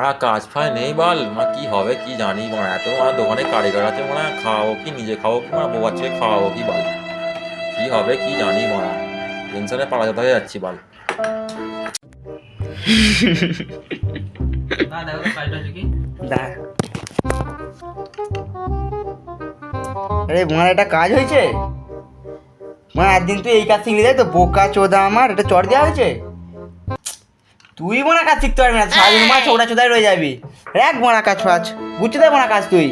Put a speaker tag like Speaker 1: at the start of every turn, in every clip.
Speaker 1: মারা কাজ ফাই নেই বল, মা কি হবে কি জানি, মা এত আমার দোকানে কারিগর আছে, মনে খাওয়াবো কি নিজে খাবো কি মা বউ বাচ্চাকে খাওয়াবো কি বল, কি হবে কি জানি মারা, টেনশনে পাড়া যেতে হয়ে যাচ্ছি বল।
Speaker 2: আরে মার একটা কাজ হয়েছে, মা একদিন তুই এই কাজ শিখলি তাই তো, বোকা চোদা আমার এটা চড় দেওয়া হয়েছে। তুই মনে কাজ শিখতে পারবি না, সারাদিন মা ছোটা চোদাই রয়ে যাবি। এক মনে কাজ ফাজ গুছিয়ে দেয় মনে কাজ তুই।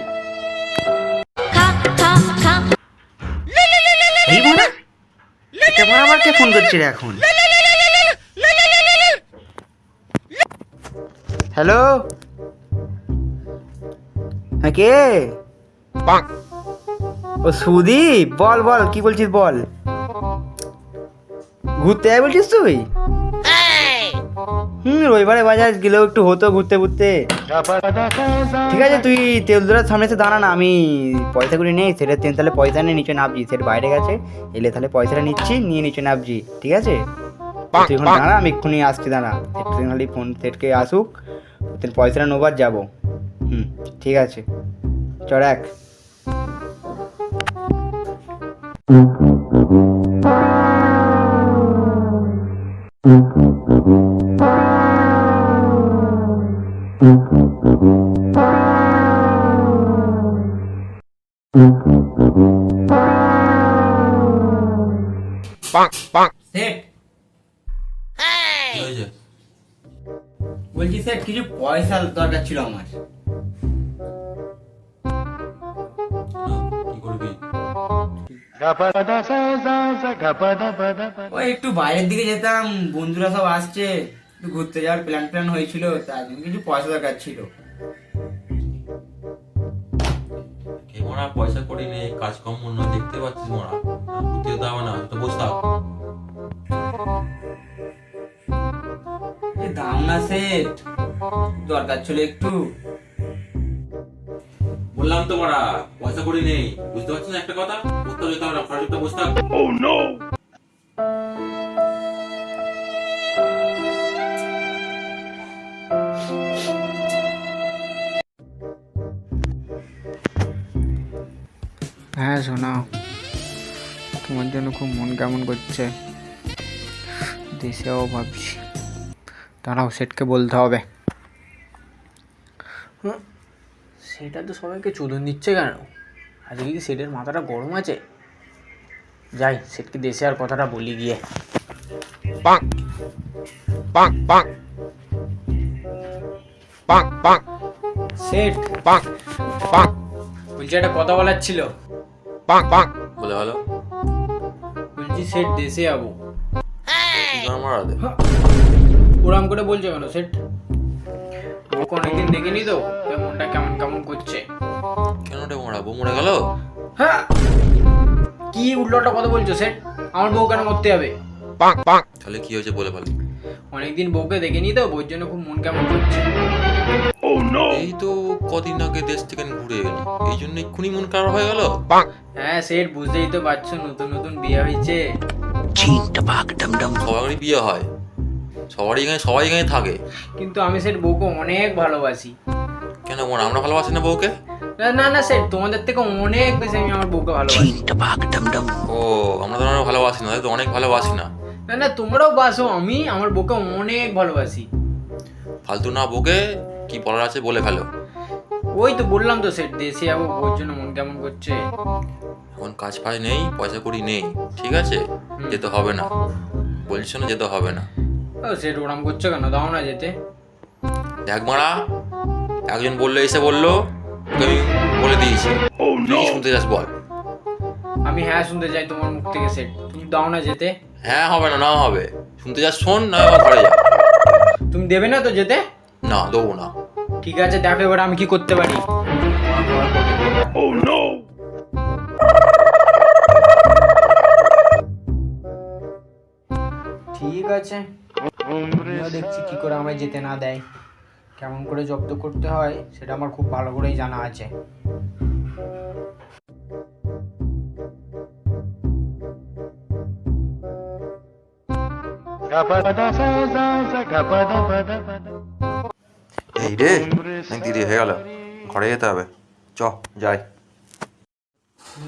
Speaker 2: এই মনে এটা মনে আবার কে ফোন করছি রে এখন? হ্যালো, হ্যাঁ কে? ও সুদীপ, বল বল কি বলছিস বল। ঘুরতে যাই বলছিস তুই? রবিবারে বাজার গেলেও একটু হতো ঘুরতে ঘুরতে। ঠিক আছে তুই তেলদোলার সামনে এসে দাঁড়া না, আমি পয়সা করে নেই, সেটা তেল তাহলে পয়সা নিয়ে নিচে নামছি, সেটা বাইরে গেছে, এলে তাহলে পয়সাটা নিচ্ছি নিয়ে নিচে নামছি, ঠিক আছে? তুই এখন দাঁড়া, আমি এক্ষুনি আসছি, দাঁড়া একটু খালি ফোন সেটকে আসুক, তোর পয়সাটা নেবার যাবো। ঠিক আছে চল এক। সেট
Speaker 1: কি হয়েছে?
Speaker 2: বলছি স্যার কিছু পয়সা দরকার ছিল আমার।
Speaker 1: কি করবি?
Speaker 2: ওই একটু বাইরের দিকে যেতাম, বন্ধুরা সব আসছে, একটু ঘুরতে যাওয়ার প্ল্যান হয়েছিল, তার জন্য কিছু পয়সা দরকার ছিল।
Speaker 1: মোরা পয়সা করি নেই, কাজ কম মনে হয়, দেখতে পাচ্ছিস মোরা ঘুরতে যেতে হবে না, তো বস থাক।
Speaker 2: দাম না সেট, দরকার ছিল একটু।
Speaker 1: বললাম তো মোরা পয়সা করি নেই, বুঝতে পারছিস না একটা কথা, কোথাও যেতে হবে না, প্রজেক্টটা বস থাক।
Speaker 3: হ্যাঁ শোনাও, তোমার জন্য খুব মন কেমন করছে, দেশেও ভাবছি, দাঁড়াও সেটকে বলতে হবে। সেটা তো সবাইকে চুদন দিচ্ছে কেন, আজকে কি সেটের মাথাটা গরম আছে? যাই সেটকে দেশে আর কথাটা বলি গিয়ে। সেট বলছি একটা কথা বলার ছিল।
Speaker 1: বলে ভালো
Speaker 3: বলছি সেট দেশে যাবো।
Speaker 1: মারাতে
Speaker 3: ওরাম করে বলছো কেন সেট? ওকে অনেকদিন দেখিনি তো, তাই মনটা কেমন কেমন করছে।
Speaker 1: কেন রে মোরা, বউ মরে গেল?
Speaker 3: হ্যাঁ, কি উল্টোটা কথা বলছো সেট? আমার বউ কেন মরতে যাবে?
Speaker 1: তাহলে কি হয়েছে বলে ভালো।
Speaker 3: অনেকদিন বউকে দেখেনি তো, বউর জন্য খুব মন কেমন করছে।
Speaker 1: এই তো কদিন আগে দেশ থেকে ঘুরে এলি, এই জন্য এক্ষুনি মন খারাপ হয়ে গেল।
Speaker 3: হ্যাঁ সেট, বুঝতেই তো পারছো, নতুন নতুন বিয়ে হয়েছে।
Speaker 1: সবারই বিয়ে হয়, সবাই এখানে থাকে।
Speaker 3: কিন্তু আমি সেট বউকে অনেক ভালোবাসি।
Speaker 1: কেন মোরা আমরা ভালোবাসি না বউকে?
Speaker 3: না না না সেট, তোমাদের থেকে অনেক বেশি আমি আমার বউকে ভালোবাসি।
Speaker 1: ও আমরা তো ভালোবাসি না, তো অনেক ভালোবাসি না।
Speaker 3: না না তোমরাও বাসো, আমি আমার বউকে অনেক ভালোবাসি।
Speaker 1: ফালতু না বউকে, কি বলার আছে বলে ফেলো।
Speaker 3: ওই তো বললাম তো সেট, দেশে যাবো, বউর জন্য মন কেমন করছে।
Speaker 1: এখন কাজ ফাজ নেই, পয়সা করি নেই, ঠিক আছে যেতে হবে না, বলছো না যেতে হবে না।
Speaker 3: ও সেট ওরাম করছো কেন, দাও না যেতে।
Speaker 1: দেখ মারা, একজন বললো এসে বললো, ওকে আমি বলে দিয়েছি, তুই কি শুনতে চাস বল।
Speaker 3: আমি হ্যাঁ শুনতে চাই তোমার মুখ থেকে সেট, তুমি দাও না যেতে।
Speaker 1: হ্যাঁ হবে না, না হবে, শুনতে চাস শোন, না আমার ঘরে যা।
Speaker 3: তুমি দেবে না তো যেতে?
Speaker 1: না দেবো না।
Speaker 3: ঠিক আছে দেখো এবার আমি কি করতে পারি। ঠিক আছে, আমিও দেখছি কি করে আমায় যেতে না দেয়, কেমন করে জব্দ করতে হয় সেটা আমার খুব ভালো করেই জানা আছে।
Speaker 1: এই রে অনেক দেরি হয়ে গেল, ঘরে যেতে হবে, চ যাই।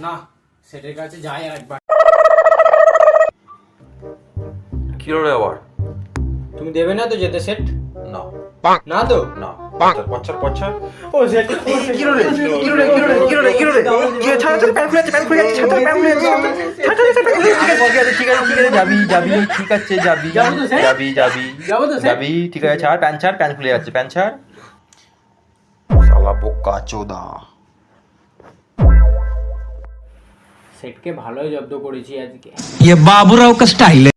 Speaker 3: না, সেটের কাছে যাই আর একবার।
Speaker 1: কি হলো রে আবার?
Speaker 3: তুমি দেবে না তো যেতে সেট?
Speaker 1: না
Speaker 3: না তো?
Speaker 1: না, পচ্ছর পচ্ছর।
Speaker 3: ও সেট
Speaker 2: কি রে কি রে কি রে কি রে কি রে কি রে ছাড় ছাড় প্যান খুলে যাচ্ছে ছাড় প্যান খুলে যাচ্ছে ঠিক আছে যাবি যাবি ঠিক আছে যাবি যাবি যাবি যাবি ঠিক আছে ছাড় প্যান খুলে যাচ্ছে প্যান ছাড় শালা বোকা চোদা।
Speaker 3: সেটকে ভালোই জব্দ করেছি আজকে।
Speaker 4: ये बाबूराव का स्टाइल है।